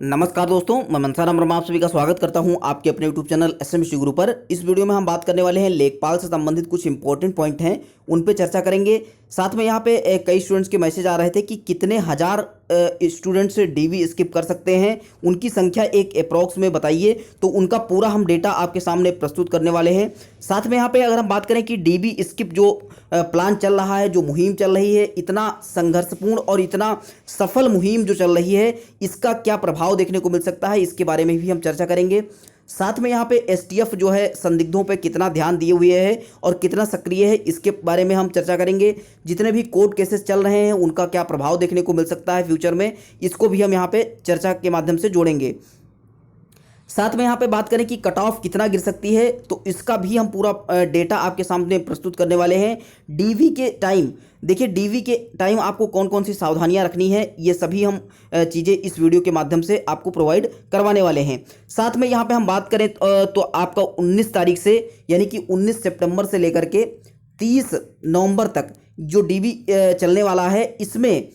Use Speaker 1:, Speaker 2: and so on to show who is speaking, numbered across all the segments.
Speaker 1: नमस्कार दोस्तों, मैं मनसाराम वर्मा आप सभी का स्वागत करता हूं आपके अपने YouTube चैनल एसएमसी गुरु पर। इस वीडियो में हम बात करने वाले हैं लेखपाल से संबंधित कुछ इंपॉर्टेंट पॉइंट हैं, उन पे चर्चा करेंगे। साथ में यहाँ पे कई स्टूडेंट्स के मैसेज आ रहे थे कि कितने हज़ार स्टूडेंट्स डीवी स्किप कर सकते हैं, उनकी संख्या एक अप्रॉक्स में बताइए। तो उनका पूरा हम डेटा आपके सामने प्रस्तुत करने वाले हैं। साथ में यहाँ पे अगर हम बात करें कि डीवी स्किप जो प्लान चल रहा है, जो मुहिम चल रही है, इतना संघर्षपूर्ण और इतना सफल मुहिम जो चल रही है, इसका क्या प्रभाव देखने को मिल सकता है, इसके बारे में भी हम चर्चा करेंगे। साथ में यहाँ पे एसटीएफ जो है संदिग्धों पे कितना ध्यान दिए हुए है और कितना सक्रिय है, इसके बारे में हम चर्चा करेंगे। जितने भी कोर्ट केसेस चल रहे हैं उनका क्या प्रभाव देखने को मिल सकता है फ्यूचर में, इसको भी हम यहाँ पे चर्चा के माध्यम से जोड़ेंगे। साथ में यहाँ पे बात करें कि कट ऑफ कितना गिर सकती है, तो इसका भी हम पूरा डेटा आपके सामने प्रस्तुत करने वाले हैं। डीवी के टाइम देखिए, डीवी के टाइम आपको कौन कौन सी सावधानियां रखनी है, ये सभी हम चीज़ें इस वीडियो के माध्यम से आपको प्रोवाइड करवाने वाले हैं। साथ में यहाँ पे हम बात करें तो आपका 19 तारीख से यानी कि 19 सितंबर से लेकर के 30 नवंबर तक जो डीवी चलने वाला है, इसमें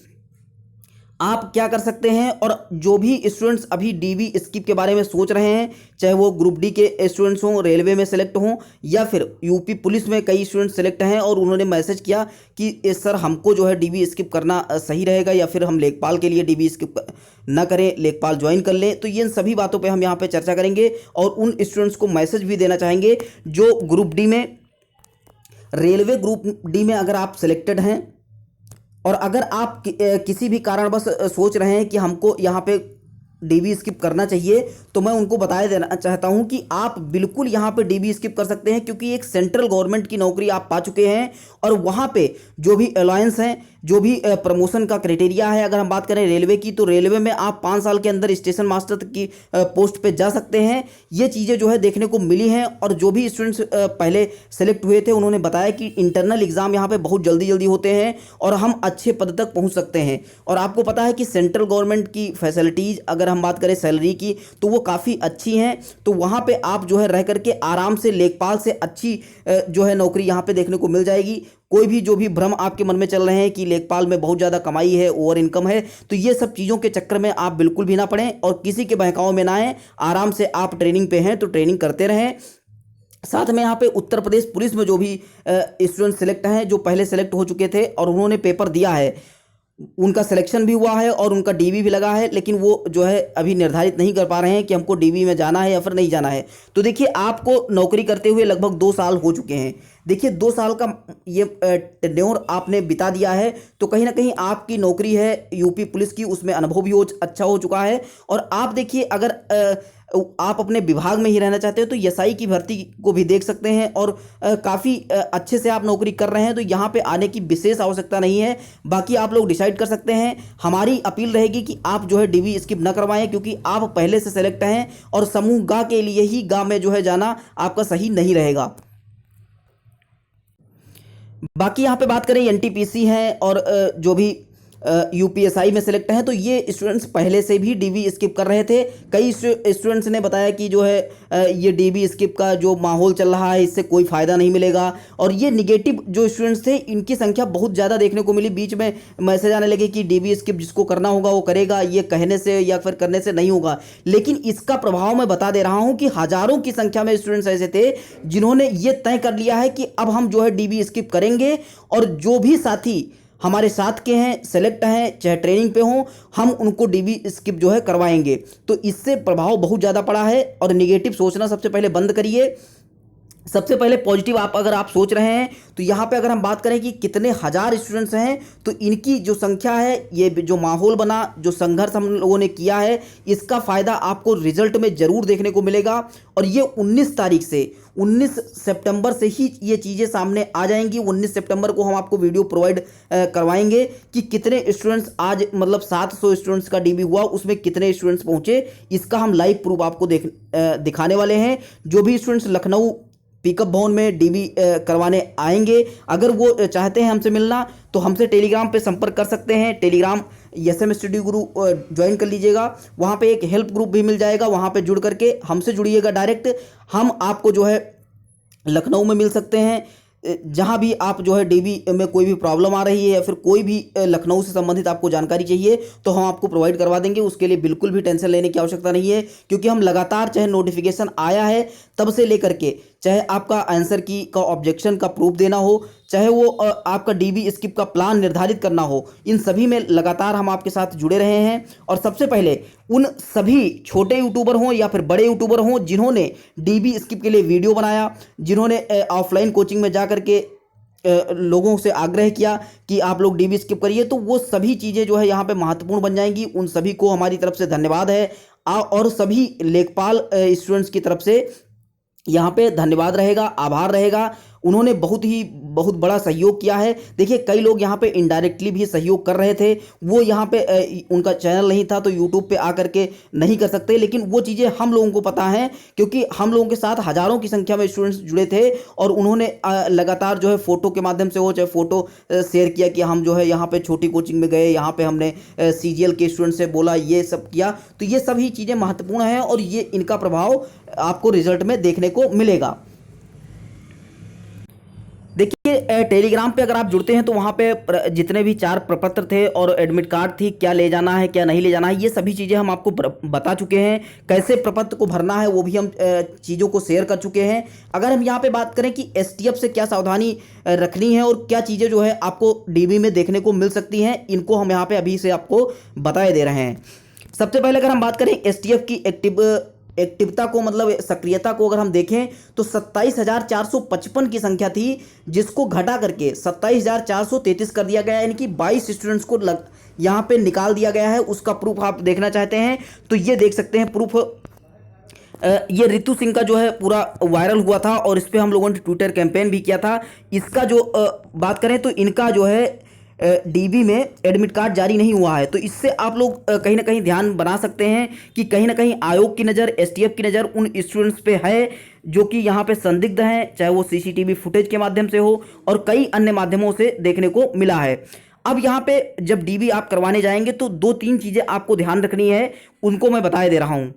Speaker 1: आप क्या कर सकते हैं। और जो भी स्टूडेंट्स अभी डीवी स्किप के बारे में सोच रहे हैं, चाहे वो ग्रुप डी के स्टूडेंट्स हों, रेलवे में सेलेक्ट हों, या फिर यूपी पुलिस में कई स्टूडेंट्स सेलेक्ट हैं और उन्होंने मैसेज किया कि सर हमको जो है डीवी स्किप करना सही रहेगा या फिर हम लेखपाल के लिए डीवी स्किप ना करें, लेखपाल ज्वाइन कर लें। तो ये सभी बातों पर हम यहाँ पर चर्चा करेंगे और उन स्टूडेंट्स को मैसेज भी देना चाहेंगे जो ग्रुप डी में, रेलवे ग्रुप डी में अगर आप सिलेक्टेड हैं और अगर आप किसी भी कारणवश सोच रहे हैं कि हमको यहाँ पे डीवी स्किप करना चाहिए, तो मैं उनको बताया देना चाहता हूँ कि आप बिल्कुल यहाँ पे डीवी स्किप कर सकते हैं, क्योंकि एक सेंट्रल गवर्नमेंट की नौकरी आप पा चुके हैं और वहाँ पे जो भी अलायंस हैं, जो भी प्रमोशन का क्राइटेरिया है, अगर हम बात करें रेलवे की, तो रेलवे में आप 5 साल के अंदर स्टेशन मास्टर की पोस्ट पे जा सकते हैं। ये चीज़ें जो है देखने को मिली हैं और जो भी स्टूडेंट्स पहले सेलेक्ट हुए थे उन्होंने बताया कि इंटरनल एग्ज़ाम यहाँ पे बहुत जल्दी जल्दी होते हैं और हम अच्छे पद तक पहुँच सकते हैं। और आपको पता है कि सेंट्रल गवर्नमेंट की फैसिलिटीज़, अगर हम बात करें सैलरी की, तो वो काफ़ी अच्छी हैं। तो वहाँ पर आप जो है रह करके आराम से लेखपाल से अच्छी जो है नौकरी यहाँ पर देखने को मिल जाएगी। कोई भी जो भी भ्रम आपके मन में चल रहे हैं कि लेखपाल में बहुत ज़्यादा कमाई है, ओवर इनकम है, तो ये सब चीज़ों के चक्कर में आप बिल्कुल भी ना पड़ें और किसी के बहकावे में ना आएँ। आराम से आप ट्रेनिंग पे हैं तो ट्रेनिंग करते रहें। साथ में यहाँ पे उत्तर प्रदेश पुलिस में जो भी स्टूडेंट सेलेक्ट हैं, जो पहले सेलेक्ट हो चुके थे और उन्होंने पेपर दिया है, उनका सिलेक्शन भी हुआ है और उनका डीवी भी लगा है, लेकिन वो जो है अभी निर्धारित नहीं कर पा रहे हैं कि हमको डीवी में जाना है या फिर नहीं जाना है। तो देखिए, आपको नौकरी करते हुए लगभग 2 साल हो चुके हैं। देखिए, 2 साल का ये टेन्योर आपने बिता दिया है, तो कहीं ना कहीं आपकी नौकरी है यूपी पुलिस की, उसमें अनुभव भी अच्छा हो चुका है। और आप देखिए, अगर आप अपने विभाग में ही रहना चाहते हो तो एसआई की भर्ती को भी देख सकते हैं और काफ़ी अच्छे से आप नौकरी कर रहे हैं, तो यहाँ पे आने की विशेष आवश्यकता नहीं है। बाकी आप लोग डिसाइड कर सकते हैं। हमारी अपील रहेगी कि आप जो है डीवी स्किप ना करवाएं, क्योंकि आप पहले से सेलेक्ट हैं और समूह गा के लिए ही गा में जो है जाना आपका सही नहीं रहेगा। बाकी यहाँ पे बात करें एनटीपीसी हैं और जो भी यूपीएसआई में सेलेक्ट हैं, तो ये स्टूडेंट्स पहले से भी डीवी स्किप कर रहे थे। कई स्टूडेंट्स ने बताया कि जो है ये डीवी स्किप का जो माहौल चल रहा है, इससे कोई फ़ायदा नहीं मिलेगा। और ये निगेटिव जो स्टूडेंट्स थे, इनकी संख्या बहुत ज़्यादा देखने को मिली। बीच में मैसेज आने लगे कि डीवी स्किप जिसको करना होगा वो करेगा, ये कहने से या फिर करने से नहीं होगा। लेकिन इसका प्रभाव मैं बता दे रहा हूँ कि हज़ारों की संख्या में स्टूडेंट्स ऐसे थे जिन्होंने ये तय कर लिया है कि अब हम जो है डीवी स्किप करेंगे। और जो भी साथी हमारे साथ के हैं, सेलेक्ट हैं, चाहे ट्रेनिंग पे हों, हम उनको डीवी स्किप जो है करवाएंगे। तो इससे प्रभाव बहुत ज़्यादा पड़ा है। और निगेटिव सोचना सबसे पहले बंद करिए। सबसे पहले पॉजिटिव अगर आप सोच रहे हैं, तो यहाँ पे अगर हम बात करें कि कितने हज़ार स्टूडेंट्स हैं, तो इनकी जो संख्या है, ये जो माहौल बना, जो संघर्ष हम लोगों ने किया है, इसका फ़ायदा आपको रिजल्ट में ज़रूर देखने को मिलेगा। और ये 19 तारीख से 19 सितंबर से ही ये चीज़ें सामने आ जाएंगी। 19 सितंबर को हम आपको वीडियो प्रोवाइड करवाएंगे कि कितने स्टूडेंट्स आज, मतलब 700 स्टूडेंट्स का डीवी हुआ, उसमें कितने स्टूडेंट्स पहुँचे, इसका हम लाइव प्रूफ आपको दिखाने वाले हैं। जो भी स्टूडेंट्स लखनऊ पिकअप भवन में डीवी करवाने आएंगे, अगर वो चाहते हैं हमसे मिलना, तो हमसे टेलीग्राम पे संपर्क कर सकते हैं। टेलीग्राम एसएम स्टडी गुरु ज्वाइन कर लीजिएगा। वहाँ पे एक हेल्प ग्रुप भी मिल जाएगा, वहाँ पे जुड़ करके हमसे जुड़िएगा डायरेक्ट। हम आपको जो है लखनऊ में मिल सकते हैं, जहां भी आप जो है डीबी में कोई भी प्रॉब्लम आ रही है या फिर कोई भी लखनऊ से संबंधित आपको जानकारी चाहिए तो हम आपको प्रोवाइड करवा देंगे। उसके लिए बिल्कुल भी टेंशन लेने की आवश्यकता नहीं है, क्योंकि हम लगातार चाहे नोटिफिकेशन आया है तब से लेकर के, चाहे आपका आंसर की का ऑब्जेक्शन का प्रूफ देना हो, चाहे वो आपका डीबी स्किप का प्लान निर्धारित करना हो, इन सभी में लगातार हम आपके साथ जुड़े रहे हैं। और सबसे पहले उन सभी छोटे यूट्यूबर हों या फिर बड़े यूट्यूबर हों जिन्होंने डीबी स्किप के लिए वीडियो बनाया, जिन्होंने ऑफलाइन कोचिंग में जा करके लोगों से आग्रह किया कि आप लोग डीबी स्किप करिए, तो वो सभी चीज़ें जो है यहाँ पे महत्वपूर्ण बन जाएंगी। उन सभी को हमारी तरफ से धन्यवाद है और सभी लेखपाल स्टूडेंट्स की तरफ से यहाँ पे धन्यवाद रहेगा, आभार रहेगा। उन्होंने बहुत बड़ा सहयोग किया है। देखिए कई लोग यहाँ पे इनडायरेक्टली भी सहयोग कर रहे थे, वो यहाँ पे उनका चैनल नहीं था तो यूट्यूब पे आकर के नहीं कर सकते, लेकिन वो चीज़ें हम लोगों को पता है क्योंकि हम लोगों के साथ हज़ारों की संख्या में स्टूडेंट्स जुड़े थे और उन्होंने लगातार जो है फ़ोटो के माध्यम से हो चाहे फ़ोटो शेयर किया कि हम जो है यहाँ पर छोटी कोचिंग में गए, यहाँ पर हमने CGL के स्टूडेंट से बोला, ये सब किया। तो ये सभी चीज़ें महत्वपूर्ण हैं और ये इनका प्रभाव आपको रिजल्ट में देखने को मिलेगा। देखिए टेलीग्राम पे अगर आप जुड़ते हैं तो वहाँ पे जितने भी 4 प्रपत्र थे और एडमिट कार्ड थी, क्या ले जाना है क्या नहीं ले जाना है, ये सभी चीज़ें हम आपको बता चुके हैं। कैसे प्रपत्र को भरना है वो भी हम चीज़ों को शेयर कर चुके हैं। अगर हम यहाँ पे बात करें कि STF से क्या सावधानी रखनी है और क्या चीज़ें जो है आपको डीबी में देखने को मिल सकती हैं, इनको हम यहाँ पर अभी से आपको बताए दे रहे हैं। सबसे पहले अगर हम बात करें STF की एक्टिवता को, मतलब सक्रियता को अगर हम देखें तो 27,455 की संख्या थी, जिसको घटा करके 27,433 कर दिया गया, यानी कि 22 स्टूडेंट्स को यहाँ पे निकाल दिया गया है। उसका प्रूफ आप देखना चाहते हैं तो ये देख सकते हैं प्रूफ। ये रितु सिंह का जो है पूरा वायरल हुआ था और इस पर हम लोगों ने ट्विटर कैंपेन भी किया था। इसका जो बात करें तो इनका जो है डीबी में एडमिट कार्ड जारी नहीं हुआ है, तो इससे आप लोग कहीं ना कहीं ध्यान बना सकते हैं कि कहीं ना कहीं आयोग की नज़र, STF की नज़र उन स्टूडेंट्स पे है जो कि यहाँ पे संदिग्ध हैं, चाहे वो CCTV फुटेज के माध्यम से हो और कई अन्य माध्यमों से देखने को मिला है। अब यहाँ पे जब डीबी आप करवाने जाएंगे तो 2-3 चीज़ें आपको ध्यान रखनी है, उनको मैं बताए दे रहा हूँ।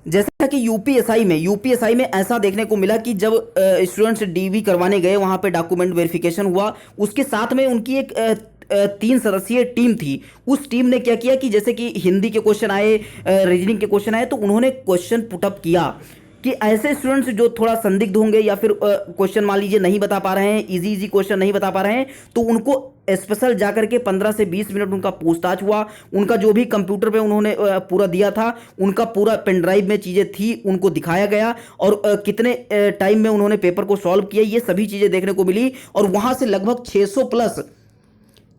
Speaker 1: जैसा कि यूपीएसआई में ऐसा देखने को मिला कि जब स्टूडेंट्स डीबी करवाने गए, वहाँ पे डॉक्यूमेंट वेरिफिकेशन हुआ, उसके साथ में उनकी एक 3 सदस्यीय टीम थी। उस टीम ने क्या किया कि जैसे कि हिंदी के क्वेश्चन आए, रीजनिंग के क्वेश्चन आए, तो उन्होंने क्वेश्चन पुटअप किया कि ऐसे स्टूडेंट्स जो थोड़ा संदिग्ध होंगे या फिर क्वेश्चन मान लीजिए नहीं बता पा रहे हैं, इजी क्वेश्चन नहीं बता पा रहे हैं, तो उनको स्पेशल जाकर के 15 से 20 मिनट उनका पूछताछ हुआ। उनका जो भी कंप्यूटर पे उन्होंने पूरा दिया था, उनका पूरा पेन ड्राइव में चीज़ें थी, उनको दिखाया गया और कितने टाइम में उन्होंने पेपर को सॉल्व किया, ये सभी चीज़ें देखने को मिली। और वहाँ से लगभग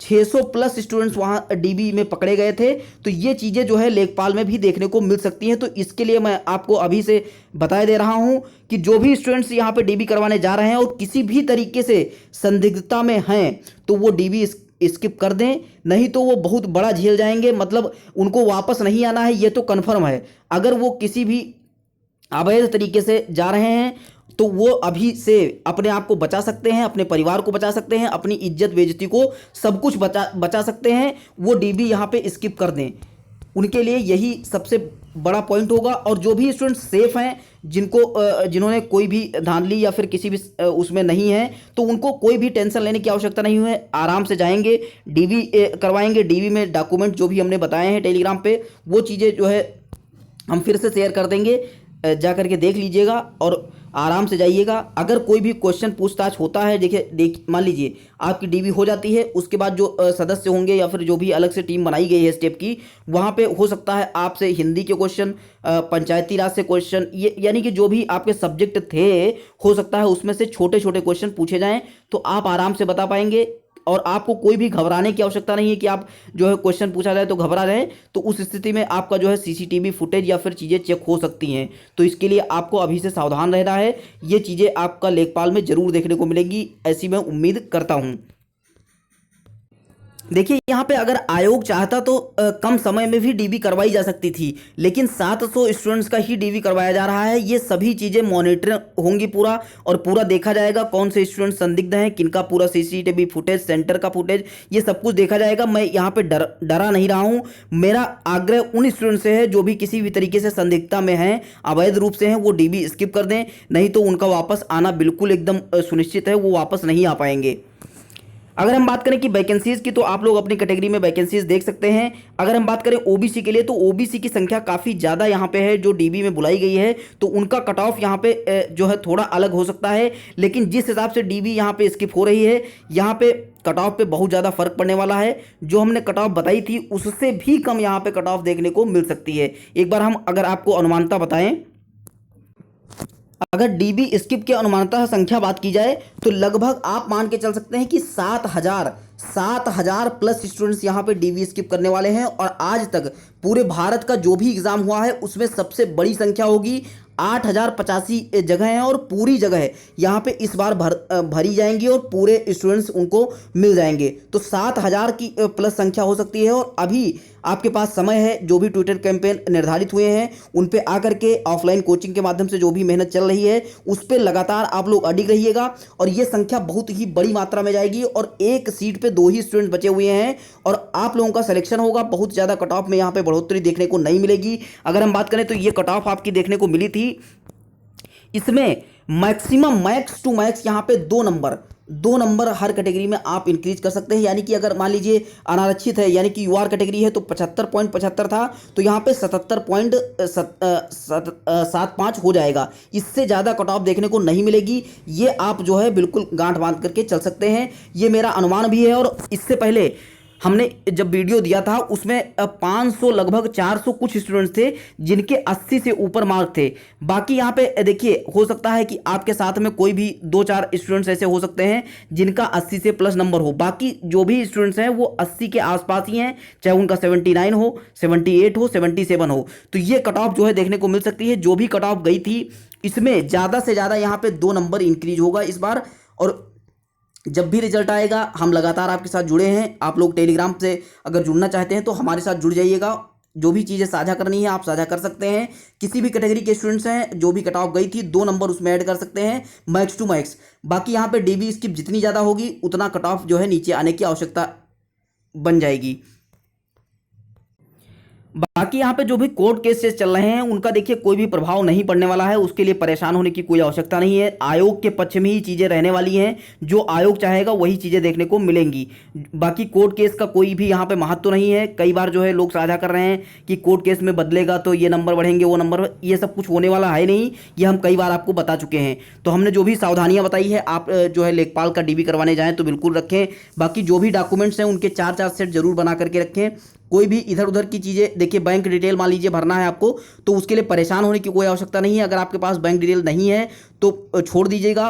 Speaker 1: 600 प्लस स्टूडेंट्स वहाँ डीबी में पकड़े गए थे। तो ये चीज़ें जो है लेखपाल में भी देखने को मिल सकती हैं। तो इसके लिए मैं आपको अभी से बताए दे रहा हूँ कि जो भी स्टूडेंट्स यहाँ पे डीबी करवाने जा रहे हैं और किसी भी तरीके से संदिग्धता में हैं तो वो डीबी स्किप कर दें, नहीं तो वो बहुत बड़ा झेल जाएंगे। मतलब उनको वापस नहीं आना है, ये तो कन्फर्म है। अगर वो किसी भी अवैध तरीके से जा रहे हैं तो वो अभी से अपने आप को बचा सकते हैं, अपने परिवार को बचा सकते हैं, अपनी इज्जत बेइज्जती को सब कुछ बचा सकते हैं। वो डीबी यहाँ पे स्किप कर दें, उनके लिए यही सबसे बड़ा पॉइंट होगा। और जो भी स्टूडेंट सेफ हैं, जिन्होंने कोई भी धांधली या फिर किसी भी उसमें नहीं है, तो उनको कोई भी टेंशन लेने की आवश्यकता नहीं है। आराम से जाएंगे, डीबी करवाएंगे। डीबी में डॉक्यूमेंट जो भी हमने बताए हैं टेलीग्राम पे, वो चीज़ें जो है हम फिर से शेयर कर देंगे, जा करके देख लीजिएगा और आराम से जाइएगा। अगर कोई भी क्वेश्चन पूछताछ होता है, देखिए मान लीजिए आपकी डीबी हो जाती है, उसके बाद जो सदस्य होंगे या फिर जो भी अलग से टीम बनाई गई है स्टेप की, वहाँ पे हो सकता है आपसे हिंदी के क्वेश्चन, पंचायती राज से क्वेश्चन, ये यानी कि जो भी आपके सब्जेक्ट थे, हो सकता है उसमें से छोटे छोटे क्वेश्चन पूछे जाएँ, तो आप आराम से बता पाएंगे। और आपको कोई भी घबराने की आवश्यकता नहीं है कि आप जो है क्वेश्चन पूछा जाए तो घबरा रहे हैं, तो उस स्थिति में आपका जो है CCTV फुटेज या फिर चीज़ें चेक हो सकती हैं। तो इसके लिए आपको अभी से सावधान रहना है। ये चीज़ें आपका लेखपाल में ज़रूर देखने को मिलेंगी, ऐसी मैं उम्मीद करता हूँ। देखिए यहाँ पे अगर आयोग चाहता तो कम समय में भी डीबी करवाई जा सकती थी, लेकिन 700 स्टूडेंट्स का ही डीबी करवाया जा रहा है। ये सभी चीज़ें मॉनिटर होंगी पूरा, और पूरा देखा जाएगा कौन से स्टूडेंट संदिग्ध हैं, किनका पूरा सीसीटीवी फुटेज, सेंटर का फुटेज, ये सब कुछ देखा जाएगा। मैं यहाँ पे डरा नहीं रहा हूँ। मेरा आग्रह उन स्टूडेंट से है जो भी किसी भी तरीके से संदिग्धता में हैं, अवैध रूप से हैं, वो डीबी स्किप कर दें, नहीं तो उनका वापस आना बिल्कुल एकदम सुनिश्चित है, वो वापस नहीं आ पाएंगे। अगर हम बात करें कि वैकेंसीज की, तो आप लोग अपनी कैटेगरी में वैकेंसीज देख सकते हैं। अगर हम बात करें ओबीसी के लिए, तो ओबीसी की संख्या काफ़ी ज़्यादा यहाँ पे है जो डीबी में बुलाई गई है, तो उनका कट ऑफ यहाँ पे जो है थोड़ा अलग हो सकता है। लेकिन जिस हिसाब से डीबी यहाँ पे स्किप हो रही है, यहाँ पे कट ऑफ पे बहुत ज़्यादा फर्क पड़ने वाला है। जो हमने कट ऑफ बताई थी उससे भी कम यहाँ पे कट ऑफ देखने को मिल सकती है। एक बार हम अगर आपको अनुमानता बताएं, अगर डीबी स्किप के अनुमानतः संख्या बात की जाए तो लगभग आप मान के चल सकते हैं कि 7,000 प्लस स्टूडेंट्स यहाँ पे डीबी स्किप करने वाले हैं। और आज तक पूरे भारत का जो भी एग्ज़ाम हुआ है उसमें सबसे बड़ी संख्या होगी। 8,085 जगह हैं और पूरी जगह यहाँ पे इस बार भरी जाएंगी और पूरे स्टूडेंट्स उनको मिल जाएंगे। तो 7,000 की प्लस संख्या हो सकती है। और अभी आपके पास समय है, जो भी ट्विटर कैंपेन निर्धारित हुए हैं उन पे आकर के ऑफलाइन कोचिंग के माध्यम से जो भी मेहनत चल रही है उस पर लगातार आप लोग अडिग रहिएगा, और ये संख्या बहुत ही बड़ी मात्रा में जाएगी। और एक सीट पे 2 ही स्टूडेंट बचे हुए हैं और आप लोगों का सिलेक्शन होगा। बहुत ज़्यादा कट ऑफ में यहाँ पे बढ़ोतरी देखने को नहीं मिलेगी। अगर हम बात करें तो ये कट ऑफ आपकी देखने को मिली थी, इसमें मैक्सिमम मैक्स टू मैक्स यहाँ पे 2 नंबर हर कैटेगरी में आप इंक्रीज कर सकते हैं। यानी कि अगर मान लीजिए अनारक्षित है यानी कि यूआर कैटेगरी है तो 75.75 था, तो यहाँ पे 77.75 हो जाएगा। इससे ज़्यादा कट ऑफ देखने को नहीं मिलेगी। ये आप जो है बिल्कुल गांठ बांध करके चल सकते हैं, ये मेरा अनुमान भी है। और इससे पहले हमने जब वीडियो दिया था उसमें 500 लगभग 400 कुछ स्टूडेंट्स थे जिनके 80 से ऊपर मार्क थे। बाकी यहाँ पे देखिए, हो सकता है कि आपके साथ में कोई भी 2-4 स्टूडेंट्स ऐसे हो सकते हैं जिनका 80 से प्लस नंबर हो। बाकी जो भी स्टूडेंट्स हैं वो 80 के आसपास ही हैं, चाहे उनका 79 हो, 78 हो, 77 हो। तो ये कट ऑफ जो है देखने को मिल सकती है। जो भी कट ऑफ गई थी इसमें ज़्यादा से ज़्यादा यहाँ पे 2 नंबर इंक्रीज होगा इस बार। और जब भी रिजल्ट आएगा हम लगातार आपके साथ जुड़े हैं। आप लोग टेलीग्राम से अगर जुड़ना चाहते हैं तो हमारे साथ जुड़ जाइएगा। जो भी चीज़ें साझा करनी है आप साझा कर सकते हैं। किसी भी कैटेगरी के स्टूडेंट्स हैं, जो भी कट ऑफ गई थी 2 नंबर उसमें ऐड कर सकते हैं मैक्स टू मैक्स। बाकी यहाँ पे डीबी स्किप जितनी ज़्यादा होगी उतना कट ऑफ जो है नीचे आने की आवश्यकता बन जाएगी। बाकी यहाँ पे जो भी कोर्ट केसेस चल रहे हैं उनका देखिए कोई भी प्रभाव नहीं पड़ने वाला है, उसके लिए परेशान होने की कोई आवश्यकता नहीं है। आयोग के पक्ष में ही चीज़ें रहने वाली हैं, जो आयोग चाहेगा वही चीज़ें देखने को मिलेंगी। बाकी कोर्ट केस का कोई भी यहाँ पे महत्व नहीं है। कई बार जो है लोग साझा कर रहे हैं कि कोर्ट केस में बदलेगा तो ये नंबर बढ़ेंगे, वो नंबर, ये सब कुछ होने वाला है नहीं। ये हम कई बार आपको बता चुके हैं। तो हमने जो भी सावधानियाँ बताई है, आप जो है लेखपाल का डीबी करवाने जाएँ तो बिल्कुल रखें। बाकी जो भी डॉक्यूमेंट्स हैं उनके 4 सेट जरूर बना करके रखें। कोई भी इधर उधर की चीज़ें, देखिए बैंक डिटेल मान लीजिए भरना है आपको, तो उसके लिए परेशान होने की कोई आवश्यकता नहीं है। अगर आपके पास बैंक डिटेल नहीं है तो छोड़ दीजिएगा।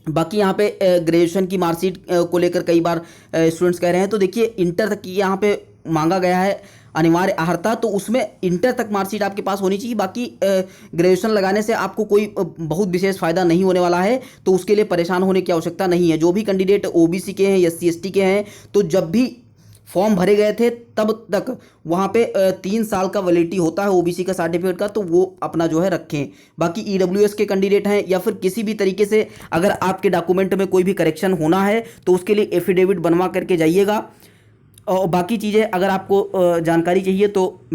Speaker 1: बाकी यहाँ पे ग्रेजुएशन की मार्कशीट को लेकर कई बार स्टूडेंट्स कह रहे हैं, तो देखिए इंटर तक की यहाँ पे मांगा गया है अनिवार्य अहर्ता, तो उसमें इंटर तक मार्कशीट आपके पास होनी चाहिए। बाकी ग्रेजुएशन लगाने से आपको कोई बहुत विशेष फ़ायदा नहीं होने वाला है, तो उसके लिए परेशान होने की आवश्यकता नहीं है। जो भी कैंडिडेट ओबीसी के हैं, SC ST के हैं, तो जब भी फॉर्म भरे गए थे तब तक वहाँ पे 3 साल का वैलिडिटी होता है ओबीसी का सर्टिफिकेट का, तो वो अपना जो है रखें। बाकी EWS के कैंडिडेट हैं या फिर किसी भी तरीके से अगर आपके डॉक्यूमेंट में कोई भी करेक्शन होना है तो उसके लिए एफिडेविट बनवा करके जाइएगा। और बाकी चीज़ें अगर आपको जानकारी चाहिए तो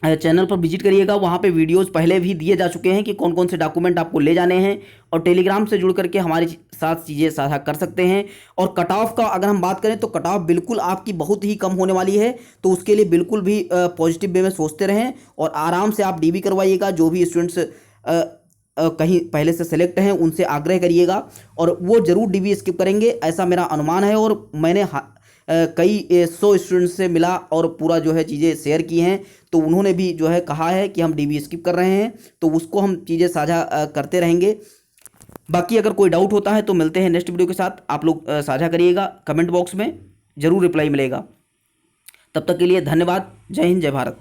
Speaker 1: चैनल पर विजिट करिएगा। वहाँ पे वीडियोस पहले भी दिए जा चुके हैं कि कौन कौन से डॉक्यूमेंट आपको ले जाने हैं, और टेलीग्राम से जुड़ करके हमारे साथ चीज़ें साझा कर सकते हैं। और कट ऑफ का अगर हम बात करें तो कट ऑफ बिल्कुल आपकी बहुत ही कम होने वाली है, तो उसके लिए बिल्कुल भी पॉजिटिव वे में सोचते रहें और आराम से आप डीबी करवाइएगा। जो भी स्टूडेंट्स कहीं पहले से सेलेक्ट हैं उनसे आग्रह करिएगा और वो ज़रूर डीबी स्किप करेंगे, ऐसा मेरा अनुमान है। और मैंने कई 100 स्टूडेंट्स से मिला और पूरा जो है चीज़ें शेयर की हैं, तो उन्होंने भी जो है कहा है कि हम डीबी स्किप कर रहे हैं, तो उसको हम चीज़ें साझा करते रहेंगे। बाकी अगर कोई डाउट होता है तो मिलते हैं नेक्स्ट वीडियो के साथ। आप लोग साझा करिएगा, कमेंट बॉक्स में ज़रूर रिप्लाई मिलेगा। तब तक के लिए धन्यवाद। जय हिंद, जय भारत।